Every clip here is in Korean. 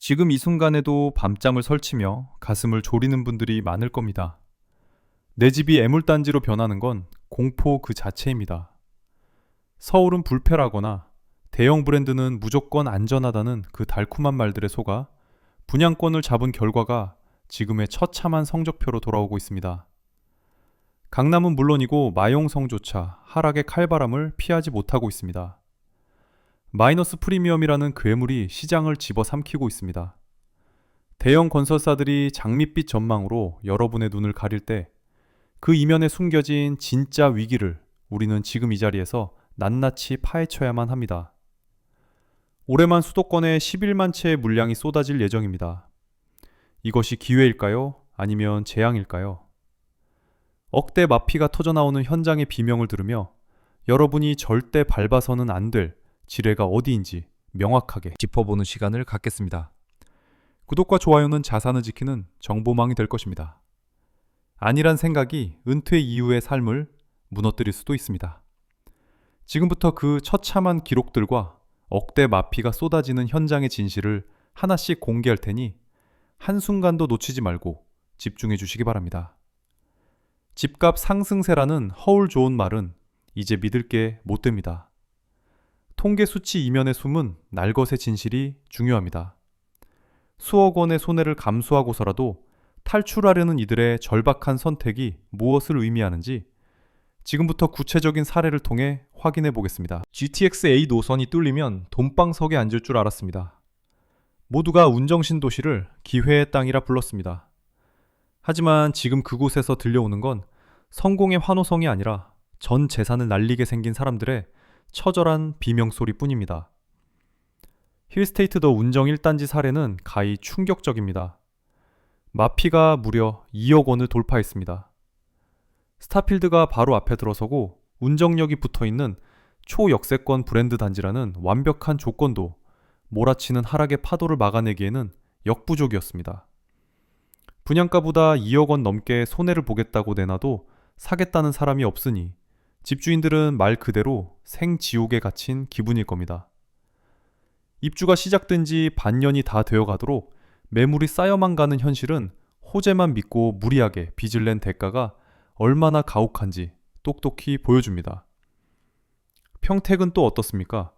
지금 이 순간에도 밤잠을 설치며 가슴을 졸이는 분들이 많을 겁니다. 내 집이 애물단지로 변하는 건 공포 그 자체입니다. 서울은 불패라거나 대형 브랜드는 무조건 안전하다는 그 달콤한 말들에 속아 분양권을 잡은 결과가 지금의 처참한 성적표로 돌아오고 있습니다. 강남은 물론이고 마용성조차 하락의 칼바람을 피하지 못하고 있습니다. 마이너스 프리미엄이라는 괴물이 시장을 집어삼키고 있습니다. 대형 건설사들이 장밋빛 전망으로 여러분의 눈을 가릴 때 그 이면에 숨겨진 진짜 위기를 우리는 지금 이 자리에서 낱낱이 파헤쳐야만 합니다. 올해만 수도권에 11만 채의 물량이 쏟아질 예정입니다. 이것이 기회일까요? 아니면 재앙일까요? 억대 마피가 터져나오는 현장의 비명을 들으며 여러분이 절대 밟아서는 안 될 지뢰가 어디인지 명확하게 짚어보는 시간을 갖겠습니다. 구독과 좋아요는 자산을 지키는 정보망이 될 것입니다. 아니란 생각이 은퇴 이후의 삶을 무너뜨릴 수도 있습니다. 지금부터 그 처참한 기록들과 억대 마피가 쏟아지는 현장의 진실을 하나씩 공개할 테니 한순간도 놓치지 말고 집중해 주시기 바랍니다. 집값 상승세라는 허울 좋은 말은 이제 믿을 게 못 됩니다. 통계 수치 이면에 숨은 날것의 진실이 중요합니다. 수억 원의 손해를 감수하고서라도 탈출하려는 이들의 절박한 선택이 무엇을 의미하는지 지금부터 구체적인 사례를 통해 확인해 보겠습니다. GTX-A 노선이 뚫리면 돈방석에 앉을 줄 알았습니다. 모두가 운정신 도시를 기회의 땅이라 불렀습니다. 하지만 지금 그곳에서 들려오는 건 성공의 환호성이 아니라 전 재산을 날리게 생긴 사람들의 처절한 비명소리뿐입니다. 힐스테이트 더 운정 1단지 사례는 가히 충격적입니다. 마피가 무려 2억 원을 돌파했습니다. 스타필드가 바로 앞에 들어서고 운정역이 붙어있는 초역세권 브랜드 단지라는 완벽한 조건도 몰아치는 하락의 파도를 막아내기에는 역부족이었습니다. 분양가보다 2억 원 넘게 손해를 보겠다고 내놔도 사겠다는 사람이 없으니 집주인들은 말 그대로 생지옥에 갇힌 기분일 겁니다. 입주가 시작된 지 반년이 다 되어가도록 매물이 쌓여만 가는 현실은 호재만 믿고 무리하게 빚을 낸 대가가 얼마나 가혹한지 똑똑히 보여줍니다. 평택은 또 어떻습니까?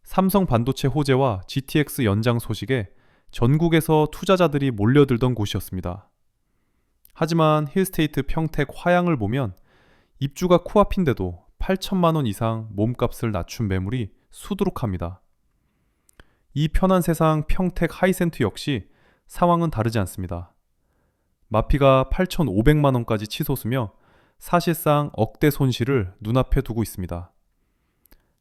삼성 반도체 호재와 GTX 연장 소식에 전국에서 투자자들이 몰려들던 곳이었습니다. 하지만 힐스테이트 평택 화양을 보면 입주가 코앞인데도 8천만 원 이상 몸값을 낮춘 매물이 수두룩합니다. 이 편한 세상 평택 하이센트 역시 상황은 다르지 않습니다. 마피가 8,500만 원까지 치솟으며 사실상 억대 손실을 눈앞에 두고 있습니다.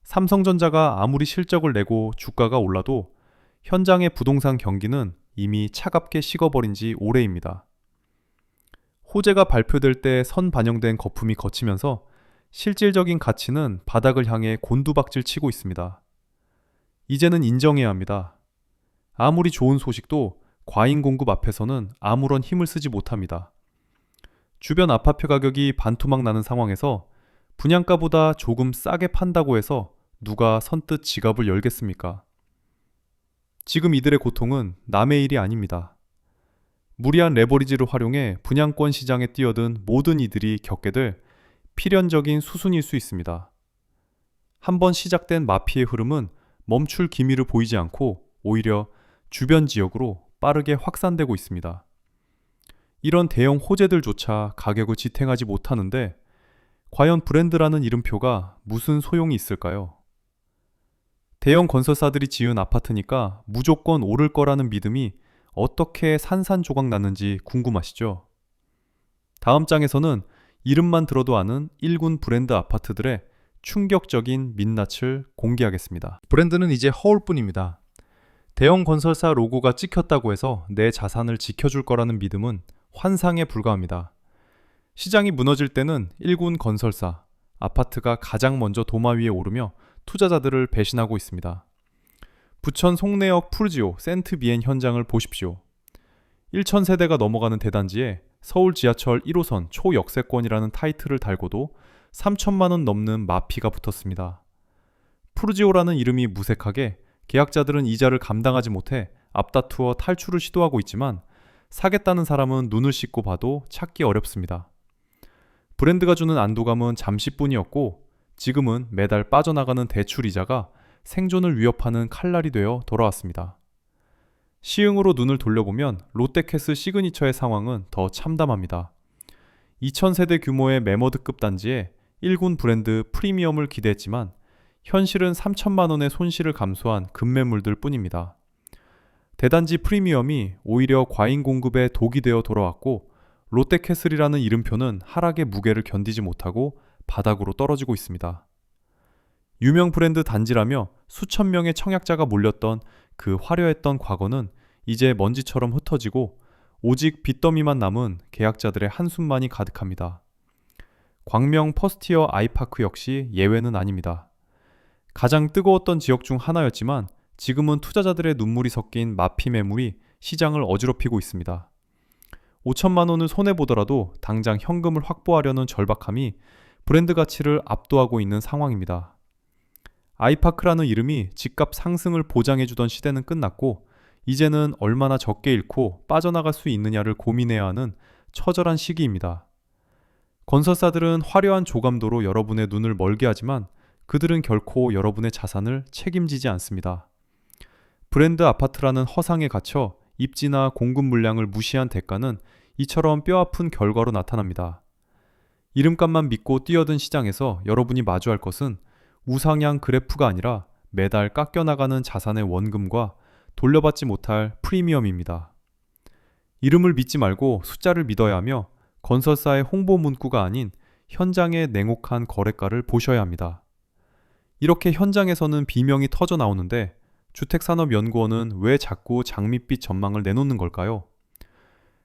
삼성전자가 아무리 실적을 내고 주가가 올라도 현장의 부동산 경기는 이미 차갑게 식어버린 지 오래입니다. 호재가 발표될 때 선 반영된 거품이 거치면서 실질적인 가치는 바닥을 향해 곤두박질 치고 있습니다. 이제는 인정해야 합니다. 아무리 좋은 소식도 과잉 공급 앞에서는 아무런 힘을 쓰지 못합니다. 주변 아파트 가격이 반토막 나는 상황에서 분양가보다 조금 싸게 판다고 해서 누가 선뜻 지갑을 열겠습니까? 지금 이들의 고통은 남의 일이 아닙니다. 무리한 레버리지를 활용해 분양권 시장에 뛰어든 모든 이들이 겪게 될 필연적인 수순일 수 있습니다. 한번 시작된 마피의 흐름은 멈출 기미를 보이지 않고 오히려 주변 지역으로 빠르게 확산되고 있습니다. 이런 대형 호재들조차 가격을 지탱하지 못하는데 과연 브랜드라는 이름표가 무슨 소용이 있을까요? 대형 건설사들이 지은 아파트니까 무조건 오를 거라는 믿음이 어떻게 산산조각 났는지 궁금하시죠? 다음 장에서는 이름만 들어도 아는 1군 브랜드 아파트들의 충격적인 민낯을 공개하겠습니다. 브랜드는 이제 허울뿐입니다. 대형 건설사 로고가 찍혔다고 해서 내 자산을 지켜줄 거라는 믿음은 환상에 불과합니다. 시장이 무너질 때는 1군 건설사, 아파트가 가장 먼저 도마 위에 오르며 투자자들을 배신하고 있습니다. 부천 송내역 푸르지오 센트비엔 현장을 보십시오. 1,000세대가 넘어가는 대단지에 서울 지하철 1호선 초역세권이라는 타이틀을 달고도 3천만 원 넘는 마피가 붙었습니다. 푸르지오라는 이름이 무색하게 계약자들은 이자를 감당하지 못해 앞다투어 탈출을 시도하고 있지만 사겠다는 사람은 눈을 씻고 봐도 찾기 어렵습니다. 브랜드가 주는 안도감은 잠시뿐이었고 지금은 매달 빠져나가는 대출이자가 생존을 위협하는 칼날이 되어 돌아왔습니다. 시흥으로 눈을 돌려보면 롯데캐슬 시그니처의 상황은 더 참담합니다. 2000세대 규모의 매머드급 단지에 1군 브랜드 프리미엄을 기대했지만 현실은 3천만 원의 손실을 감수한 급매물들 뿐입니다. 대단지 프리미엄이 오히려 과잉 공급에 독이 되어 돌아왔고 롯데캐슬이라는 이름표는 하락의 무게를 견디지 못하고 바닥으로 떨어지고 있습니다. 유명 브랜드 단지라며 수천 명의 청약자가 몰렸던 그 화려했던 과거는 이제 먼지처럼 흩어지고 오직 빚더미만 남은 계약자들의 한숨만이 가득합니다. 광명 퍼스티어 아이파크 역시 예외는 아닙니다. 가장 뜨거웠던 지역 중 하나였지만 지금은 투자자들의 눈물이 섞인 마피 매물이 시장을 어지럽히고 있습니다. 5천만 원을 손해보더라도 당장 현금을 확보하려는 절박함이 브랜드 가치를 압도하고 있는 상황입니다. 아이파크라는 이름이 집값 상승을 보장해주던 시대는 끝났고 이제는 얼마나 적게 잃고 빠져나갈 수 있느냐를 고민해야 하는 처절한 시기입니다. 건설사들은 화려한 조감도로 여러분의 눈을 멀게 하지만 그들은 결코 여러분의 자산을 책임지지 않습니다. 브랜드 아파트라는 허상에 갇혀 입지나 공급 물량을 무시한 대가는 이처럼 뼈아픈 결과로 나타납니다. 이름값만 믿고 뛰어든 시장에서 여러분이 마주할 것은 우상향 그래프가 아니라 매달 깎여나가는 자산의 원금과 돌려받지 못할 프리미엄입니다. 이름을 믿지 말고 숫자를 믿어야 하며 건설사의 홍보 문구가 아닌 현장의 냉혹한 거래가를 보셔야 합니다. 이렇게 현장에서는 비명이 터져 나오는데 주택산업연구원은 왜 자꾸 장밋빛 전망을 내놓는 걸까요?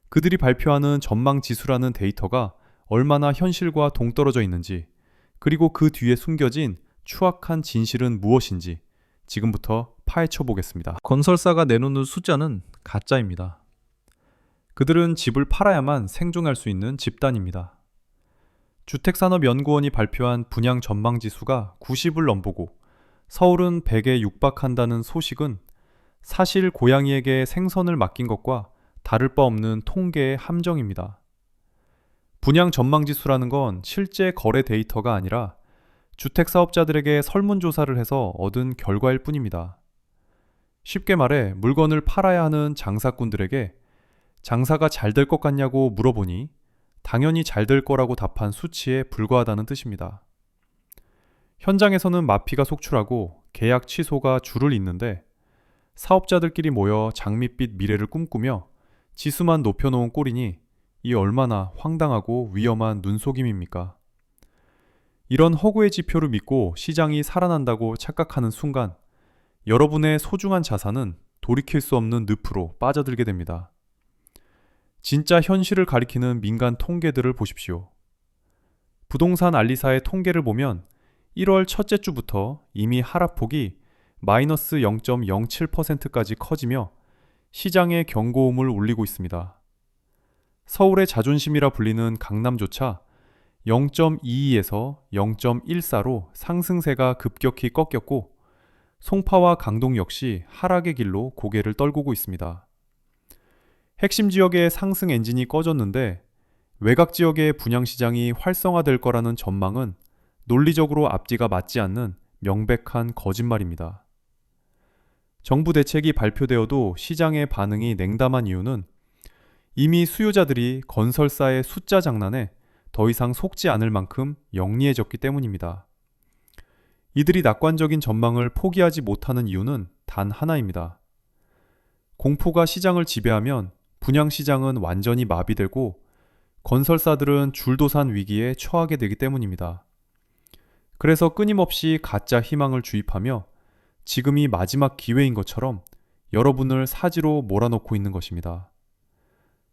그들이 발표하는 전망지수라는 데이터가 얼마나 현실과 동떨어져 있는지, 그리고 그 뒤에 숨겨진 추악한 진실은 무엇인지 지금부터 파헤쳐 보겠습니다. 건설사가 내놓는 숫자는 가짜입니다. 그들은 집을 팔아야만 생존할 수 있는 집단입니다. 주택산업연구원이 발표한 분양 전망지수가 90을 넘보고 서울은 100에 육박한다는 소식은 사실 고양이에게 생선을 맡긴 것과 다를 바 없는 통계의 함정입니다. 분양 전망지수라는 건 실제 거래 데이터가 아니라 주택사업자들에게 설문조사를 해서 얻은 결과일 뿐입니다. 쉽게 말해 물건을 팔아야 하는 장사꾼들에게 장사가 잘 될 것 같냐고 물어보니 당연히 잘 될 거라고 답한 수치에 불과하다는 뜻입니다. 현장에서는 마피가 속출하고 계약 취소가 줄을 잇는데 사업자들끼리 모여 장밋빛 미래를 꿈꾸며 지수만 높여놓은 꼴이니 이 얼마나 황당하고 위험한 눈속임입니까? 이런 허구의 지표를 믿고 시장이 살아난다고 착각하는 순간 여러분의 소중한 자산은 돌이킬 수 없는 늪으로 빠져들게 됩니다. 진짜 현실을 가리키는 민간 통계들을 보십시오. 부동산 알리사의 통계를 보면 1월 첫째 주부터 이미 하락폭이 마이너스 0.07%까지 커지며 시장의 경고음을 울리고 있습니다. 서울의 자존심이라 불리는 강남조차 0.22에서 0.14로 상승세가 급격히 꺾였고 송파와 강동 역시 하락의 길로 고개를 떨구고 있습니다. 핵심 지역의 상승 엔진이 꺼졌는데 외곽 지역의 분양시장이 활성화될 거라는 전망은 논리적으로 앞뒤가 맞지 않는 명백한 거짓말입니다. 정부 대책이 발표되어도 시장의 반응이 냉담한 이유는 이미 수요자들이 건설사의 숫자 장난에 더 이상 속지 않을 만큼 영리해졌기 때문입니다. 이들이 낙관적인 전망을 포기하지 못하는 이유는 단 하나입니다. 공포가 시장을 지배하면 분양시장은 완전히 마비되고 건설사들은 줄도산 위기에 처하게 되기 때문입니다. 그래서 끊임없이 가짜 희망을 주입하며 지금이 마지막 기회인 것처럼 여러분을 사지로 몰아넣고 있는 것입니다.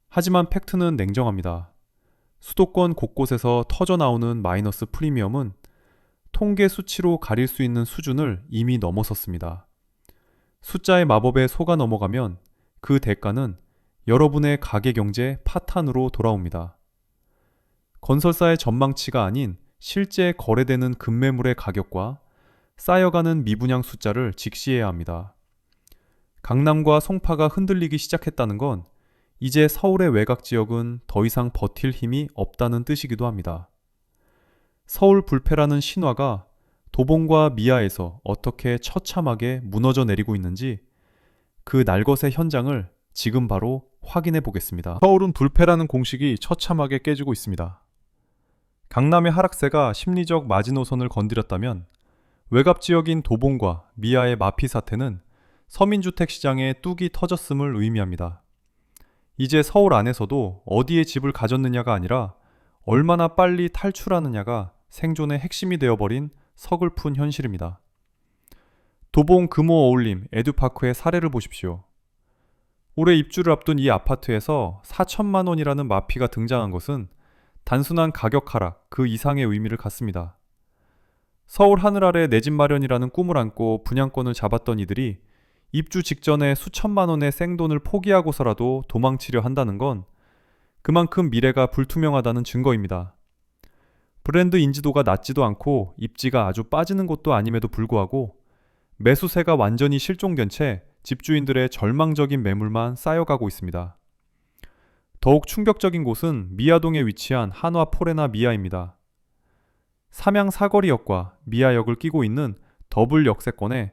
하지만 팩트는 냉정합니다. 수도권 곳곳에서 터져나오는 마이너스 프리미엄은 통계 수치로 가릴 수 있는 수준을 이미 넘어섰습니다. 숫자의 마법에 속아 넘어가면 그 대가는 여러분의 가계경제 파탄으로 돌아옵니다. 건설사의 전망치가 아닌 실제 거래되는 급매물의 가격과 쌓여가는 미분양 숫자를 직시해야 합니다. 강남과 송파가 흔들리기 시작했다는 건 이제 서울의 외곽 지역은 더 이상 버틸 힘이 없다는 뜻이기도 합니다. 서울 불패라는 신화가 도봉과 미아에서 어떻게 처참하게 무너져 내리고 있는지 그 날것의 현장을 지금 바로 확인해 보겠습니다. 서울은 불패라는 공식이 처참하게 깨지고 있습니다. 강남의 하락세가 심리적 마지노선을 건드렸다면 외곽 지역인 도봉과 미아의 마피 사태는 서민주택 시장에 뚝이 터졌음을 의미합니다. 이제 서울 안에서도 어디에 집을 가졌느냐가 아니라 얼마나 빨리 탈출하느냐가 생존의 핵심이 되어버린 서글픈 현실입니다. 도봉 금호 어울림 에듀파크의 사례를 보십시오. 올해 입주를 앞둔 이 아파트에서 4천만 원이라는 마피가 등장한 것은 단순한 가격 하락 그 이상의 의미를 갖습니다. 서울 하늘 아래 내 집 마련이라는 꿈을 안고 분양권을 잡았던 이들이 입주 직전에 수천만 원의 생돈을 포기하고서라도 도망치려 한다는 건 그만큼 미래가 불투명하다는 증거입니다. 브랜드 인지도가 낮지도 않고 입지가 아주 빠지는 곳도 아님에도 불구하고 매수세가 완전히 실종된 채 집주인들의 절망적인 매물만 쌓여가고 있습니다. 더욱 충격적인 곳은 미아동에 위치한 한화 포레나 미아입니다. 삼양 사거리역과 미아역을 끼고 있는 더블 역세권에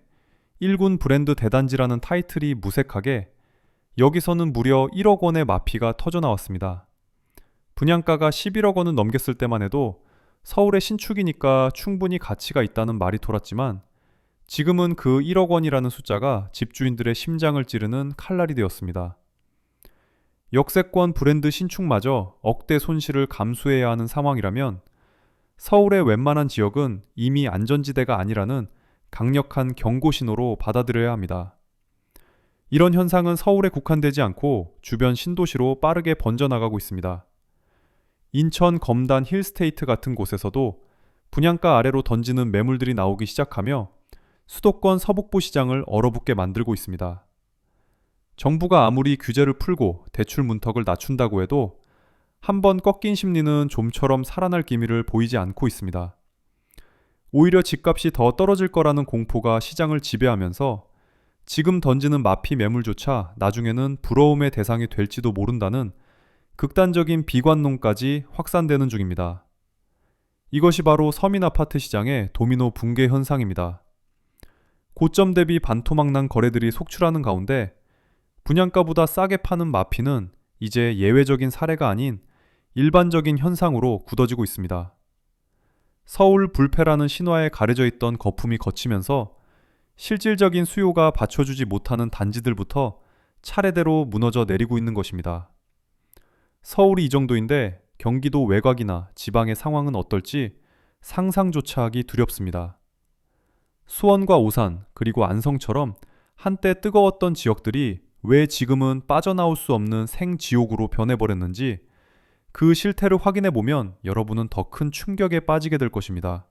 1군 브랜드 대단지라는 타이틀이 무색하게 여기서는 무려 1억 원의 마피가 터져 나왔습니다. 분양가가 11억 원을 넘겼을 때만 해도 서울의 신축이니까 충분히 가치가 있다는 말이 돌았지만 지금은 그 1억 원이라는 숫자가 집주인들의 심장을 찌르는 칼날이 되었습니다. 역세권 브랜드 신축마저 억대 손실을 감수해야 하는 상황이라면 서울의 웬만한 지역은 이미 안전지대가 아니라는 강력한 경고 신호로 받아들여야 합니다. 이런 현상은 서울에 국한되지 않고 주변 신도시로 빠르게 번져나가고 있습니다. 인천 검단 힐스테이트 같은 곳에서도 분양가 아래로 던지는 매물들이 나오기 시작하며 수도권 서북부 시장을 얼어붙게 만들고 있습니다. 정부가 아무리 규제를 풀고 대출 문턱을 낮춘다고 해도 한번 꺾인 심리는 좀처럼 살아날 기미를 보이지 않고 있습니다. 오히려 집값이 더 떨어질 거라는 공포가 시장을 지배하면서 지금 던지는 마피 매물조차 나중에는 부러움의 대상이 될지도 모른다는 극단적인 비관론까지 확산되는 중입니다. 이것이 바로 서민 아파트 시장의 도미노 붕괴 현상입니다. 고점 대비 반토막난 거래들이 속출하는 가운데 분양가보다 싸게 파는 마피는 이제 예외적인 사례가 아닌 일반적인 현상으로 굳어지고 있습니다. 서울 불패라는 신화에 가려져 있던 거품이 걷히면서 실질적인 수요가 받쳐주지 못하는 단지들부터 차례대로 무너져 내리고 있는 것입니다. 서울이 이 정도인데 경기도 외곽이나 지방의 상황은 어떨지 상상조차 하기 두렵습니다. 수원과 오산 그리고 안성처럼 한때 뜨거웠던 지역들이 왜 지금은 빠져나올 수 없는 생지옥으로 변해버렸는지 그 실태를 확인해보면 여러분은 더 큰 충격에 빠지게 될 것입니다.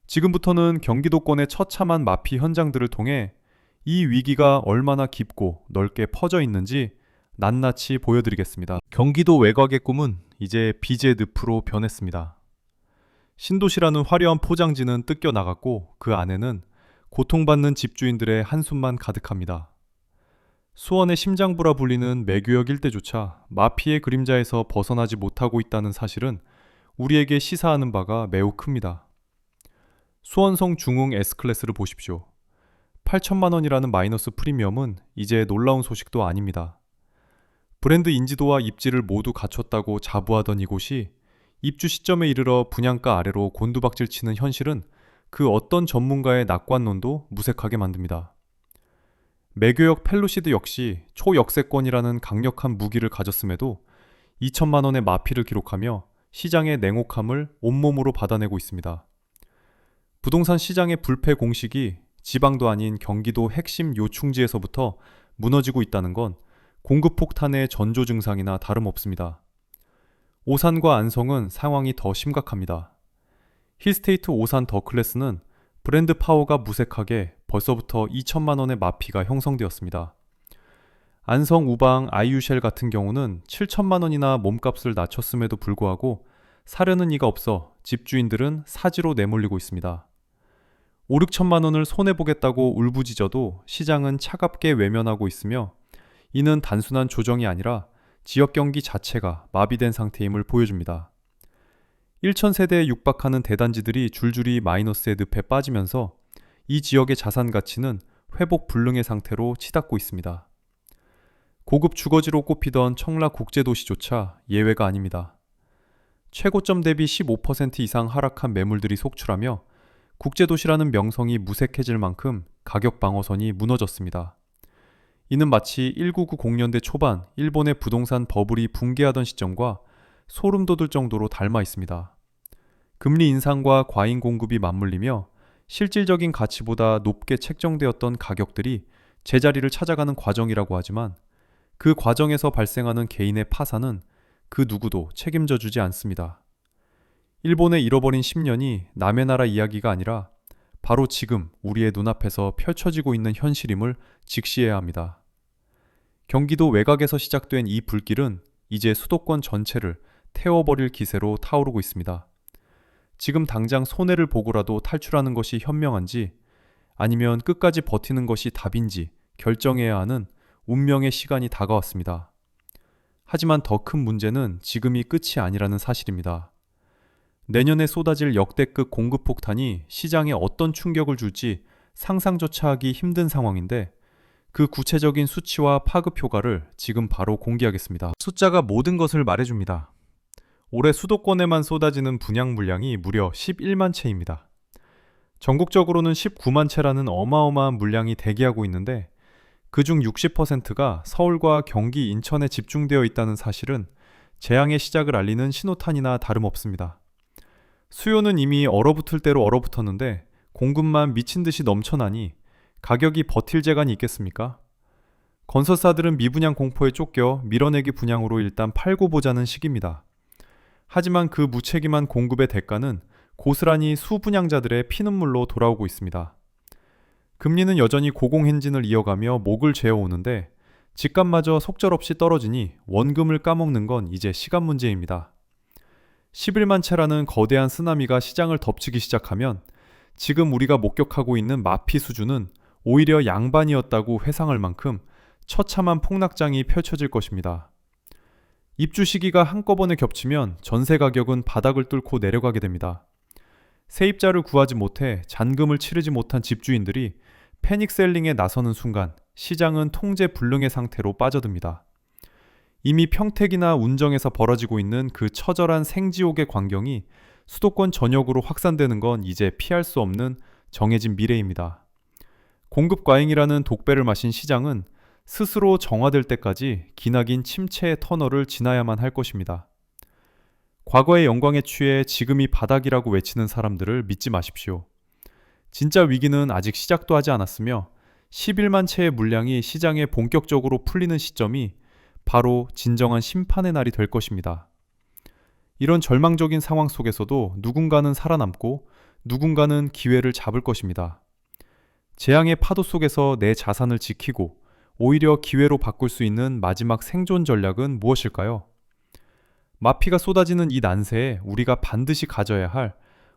지금부터는 경기도권의 처참한 마피 현장들을 통해 이 위기가 얼마나 깊고 넓게 퍼져 있는지 낱낱이 보여드리겠습니다. 경기도 외곽의 꿈은 이제 빚의 늪으로 변했습니다. 신도시라는 화려한 포장지는 뜯겨나갔고 그 안에는 고통받는 집주인들의 한숨만 가득합니다. 수원의 심장부라 불리는 매교역 일대조차 마피의 그림자에서 벗어나지 못하고 있다는 사실은 우리에게 시사하는 바가 매우 큽니다. 수원성 중흥 S클래스를 보십시오. 8천만 원이라는 마이너스 프리미엄은 이제 놀라운 소식도 아닙니다. 브랜드 인지도와 입지를 모두 갖췄다고 자부하던 이곳이 입주 시점에 이르러 분양가 아래로 곤두박질 치는 현실은 그 어떤 전문가의 낙관론도 무색하게 만듭니다. 매교역 펠루시드 역시 초역세권이라는 강력한 무기를 가졌음에도 2천만 원의 마피를 기록하며 시장의 냉혹함을 온몸으로 받아내고 있습니다. 부동산 시장의 불패 공식이 지방도 아닌 경기도 핵심 요충지에서부터 무너지고 있다는 건 공급 폭탄의 전조 증상이나 다름없습니다. 오산과 안성은 상황이 더 심각합니다. 힐스테이트 오산 더 클래스는 브랜드 파워가 무색하게 벌써부터 2천만 원의 마피가 형성되었습니다. 안성 우방 아이유쉘 같은 경우는 7천만 원이나 몸값을 낮췄음에도 불구하고 사려는 이가 없어 집주인들은 사지로 내몰리고 있습니다. 5, 6천만 원을 손해보겠다고 울부짖어도 시장은 차갑게 외면하고 있으며 이는 단순한 조정이 아니라 지역 경기 자체가 마비된 상태임을 보여줍니다. 1,000세대에 육박하는 대단지들이 줄줄이 마이너스의 늪에 빠지면서 이 지역의 자산 가치는 회복 불능의 상태로 치닫고 있습니다. 고급 주거지로 꼽히던 청라 국제도시조차 예외가 아닙니다. 최고점 대비 15% 이상 하락한 매물들이 속출하며 국제도시라는 명성이 무색해질 만큼 가격 방어선이 무너졌습니다. 이는 마치 1990년대 초반 일본의 부동산 버블이 붕괴하던 시점과 소름 돋을 정도로 닮아 있습니다. 금리 인상과 과잉 공급이 맞물리며 실질적인 가치보다 높게 책정되었던 가격들이 제자리를 찾아가는 과정이라고 하지만 그 과정에서 발생하는 개인의 파산은 그 누구도 책임져 주지 않습니다. 일본의 잃어버린 10년이 남의 나라 이야기가 아니라 바로 지금 우리의 눈앞에서 펼쳐지고 있는 현실임을 직시해야 합니다. 경기도 외곽에서 시작된 이 불길은 이제 수도권 전체를 태워버릴 기세로 타오르고 있습니다. 지금 당장 손해를 보고라도 탈출하는 것이 현명한지 아니면 끝까지 버티는 것이 답인지 결정해야 하는 운명의 시간이 다가왔습니다. 하지만 더 큰 문제는 지금이 끝이 아니라는 사실입니다. 내년에 쏟아질 역대급 공급 폭탄이 시장에 어떤 충격을 줄지 상상조차 하기 힘든 상황인데 그 구체적인 수치와 파급 효과를 지금 바로 공개하겠습니다. 숫자가 모든 것을 말해줍니다. 올해 수도권에만 쏟아지는 분양 물량이 무려 11만 채입니다. 전국적으로는 19만 채라는 어마어마한 물량이 대기하고 있는데 그중 60%가 서울과 경기, 인천에 집중되어 있다는 사실은 재앙의 시작을 알리는 신호탄이나 다름없습니다. 수요는 이미 얼어붙을 대로 얼어붙었는데 공급만 미친 듯이 넘쳐나니 가격이 버틸 재간이 있겠습니까? 건설사들은 미분양 공포에 쫓겨 밀어내기 분양으로 일단 팔고 보자는 시기입니다. 하지만 그 무책임한 공급의 대가는 고스란히 수분양자들의 피눈물로 돌아오고 있습니다. 금리는 여전히 고공행진을 이어가며 목을 죄어오는데 집값마저 속절없이 떨어지니 원금을 까먹는 건 이제 시간 문제입니다. 11만 채라는 거대한 쓰나미가 시장을 덮치기 시작하면 지금 우리가 목격하고 있는 마피 수준은 오히려 양반이었다고 회상할 만큼 처참한 폭락장이 펼쳐질 것입니다. 입주 시기가 한꺼번에 겹치면 전세 가격은 바닥을 뚫고 내려가게 됩니다. 세입자를 구하지 못해 잔금을 치르지 못한 집주인들이 패닉셀링에 나서는 순간 시장은 통제 불능의 상태로 빠져듭니다. 이미 평택이나 운정에서 벌어지고 있는 그 처절한 생지옥의 광경이 수도권 전역으로 확산되는 건 이제 피할 수 없는 정해진 미래입니다. 공급 과잉이라는 독배를 마신 시장은 스스로 정화될 때까지 기나긴 침체의 터널을 지나야만 할 것입니다. 과거의 영광에 취해 지금이 바닥이라고 외치는 사람들을 믿지 마십시오. 진짜 위기는 아직 시작도 하지 않았으며 11만 채의 물량이 시장에 본격적으로 풀리는 시점이 바로 진정한 심판의 날이 될 것입니다. 이런 절망적인 상황 속에서도 누군가는 살아남고 누군가는 기회를 잡을 것입니다. 재앙의 파도 속에서 내 자산을 지키고 오히려 기회로 바꿀 수 있는 마지막 생존 전략은 무엇일까요? 마피가 쏟아지는 이 난세에 우리가 반드시 가져야 할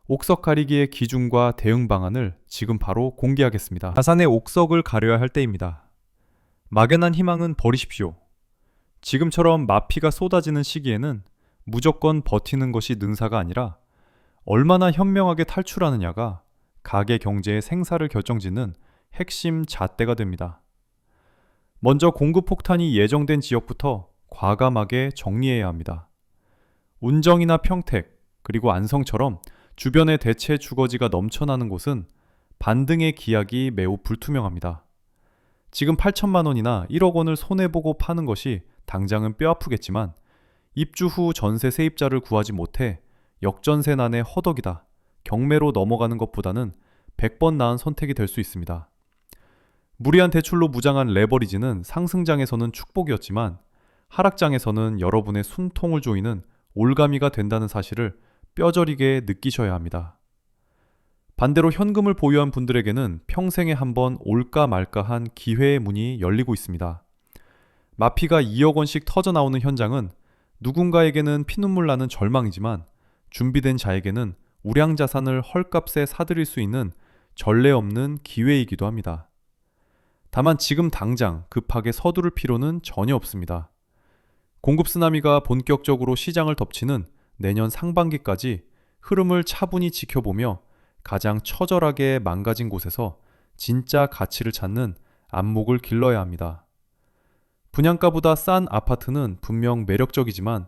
옥석 가리기의 기준과 대응 방안을 지금 바로 공개하겠습니다. 자산의 옥석을 가려야 할 때입니다. 막연한 희망은 버리십시오. 지금처럼 마피가 쏟아지는 시기에는 무조건 버티는 것이 능사가 아니라 얼마나 현명하게 탈출하느냐가 가계 경제의 생사를 결정짓는 핵심 잣대가 됩니다. 먼저 공급 폭탄이 예정된 지역부터 과감하게 정리해야 합니다. 운정이나 평택, 그리고 안성처럼 주변에 대체 주거지가 넘쳐나는 곳은 반등의 기약이 매우 불투명합니다. 지금 8천만 원이나 1억 원을 손해보고 파는 것이 당장은 뼈아프겠지만 입주 후 전세 세입자를 구하지 못해 역전세난의 허덕이다, 경매로 넘어가는 것보다는 100번 나은 선택이 될 수 있습니다. 무리한 대출로 무장한 레버리지는 상승장에서는 축복이었지만 하락장에서는 여러분의 숨통을 조이는 올가미가 된다는 사실을 뼈저리게 느끼셔야 합니다. 반대로 현금을 보유한 분들에게는 평생에 한번 올까 말까한 기회의 문이 열리고 있습니다. 마피가 2억 원씩 터져나오는 현장은 누군가에게는 피눈물 나는 절망이지만 준비된 자에게는 우량자산을 헐값에 사들일 수 있는 전례 없는 기회이기도 합니다. 다만 지금 당장 급하게 서두를 필요는 전혀 없습니다. 공급 쓰나미가 본격적으로 시장을 덮치는 내년 상반기까지 흐름을 차분히 지켜보며 가장 처절하게 망가진 곳에서 진짜 가치를 찾는 안목을 길러야 합니다. 분양가보다 싼 아파트는 분명 매력적이지만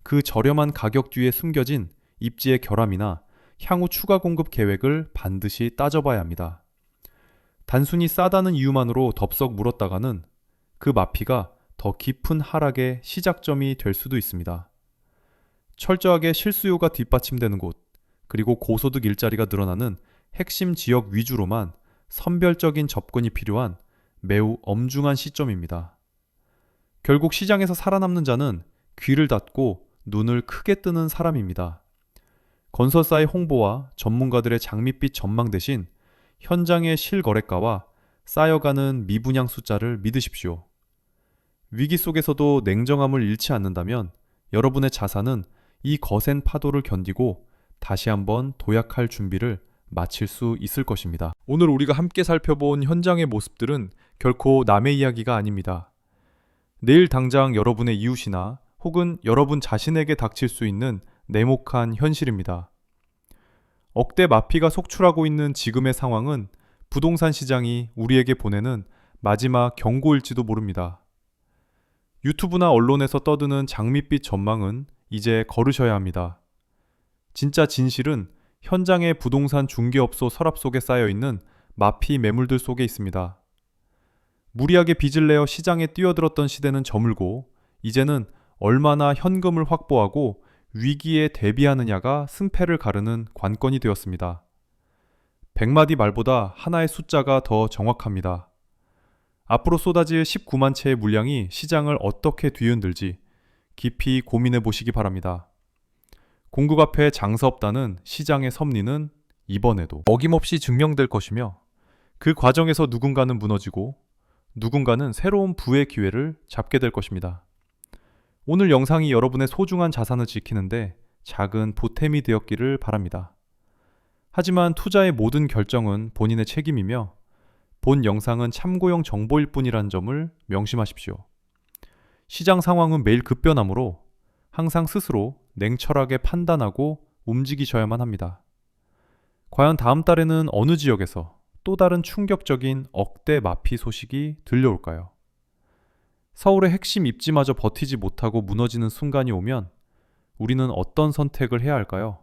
그 저렴한 가격 뒤에 숨겨진 입지의 결함이나 향후 추가 공급 계획을 반드시 따져봐야 합니다. 단순히 싸다는 이유만으로 덥석 물었다가는 그 마피가 더 깊은 하락의 시작점이 될 수도 있습니다. 철저하게 실수요가 뒷받침되는 곳, 그리고 고소득 일자리가 늘어나는 핵심 지역 위주로만 선별적인 접근이 필요한 매우 엄중한 시점입니다. 결국 시장에서 살아남는 자는 귀를 닫고 눈을 크게 뜨는 사람입니다. 건설사의 홍보와 전문가들의 장밋빛 전망 대신 현장의 실거래가와 쌓여가는 미분양 숫자를 믿으십시오. 위기 속에서도 냉정함을 잃지 않는다면 여러분의 자산은 이 거센 파도를 견디고 다시 한번 도약할 준비를 마칠 수 있을 것입니다. 오늘 우리가 함께 살펴본 현장의 모습들은 결코 남의 이야기가 아닙니다. 내일 당장 여러분의 이웃이나 혹은 여러분 자신에게 닥칠 수 있는 냉혹한 현실입니다. 억대 마피가 속출하고 있는 지금의 상황은 부동산 시장이 우리에게 보내는 마지막 경고일지도 모릅니다. 유튜브나 언론에서 떠드는 장밋빛 전망은 이제 거르셔야 합니다. 진짜 진실은 현장의 부동산 중개업소 서랍 속에 쌓여있는 마피 매물들 속에 있습니다. 무리하게 빚을 내어 시장에 뛰어들었던 시대는 저물고 이제는 얼마나 현금을 확보하고 위기에 대비하느냐가 승패를 가르는 관건이 되었습니다. 100마디 말보다 하나의 숫자가 더 정확합니다. 앞으로 쏟아질 19만 채의 물량이 시장을 어떻게 뒤흔들지 깊이 고민해 보시기 바랍니다. 공급 앞에 장사 없다는 시장의 섭리는 이번에도 어김없이 증명될 것이며 그 과정에서 누군가는 무너지고 누군가는 새로운 부의 기회를 잡게 될 것입니다. 오늘 영상이 여러분의 소중한 자산을 지키는데 작은 보탬이 되었기를 바랍니다. 하지만 투자의 모든 결정은 본인의 책임이며 본 영상은 참고용 정보일 뿐이라는 점을 명심하십시오. 시장 상황은 매일 급변하므로 항상 스스로 냉철하게 판단하고 움직이셔야만 합니다. 과연 다음 달에는 어느 지역에서 또 다른 충격적인 억대 마피 소식이 들려올까요? 서울의 핵심 입지마저 버티지 못하고 무너지는 순간이 오면 우리는 어떤 선택을 해야 할까요?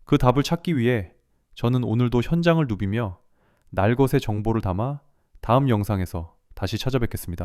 그 답을 찾기 위해 저는 오늘도 현장을 누비며 날것의 정보를 담아 다음 영상에서 다시 찾아뵙겠습니다.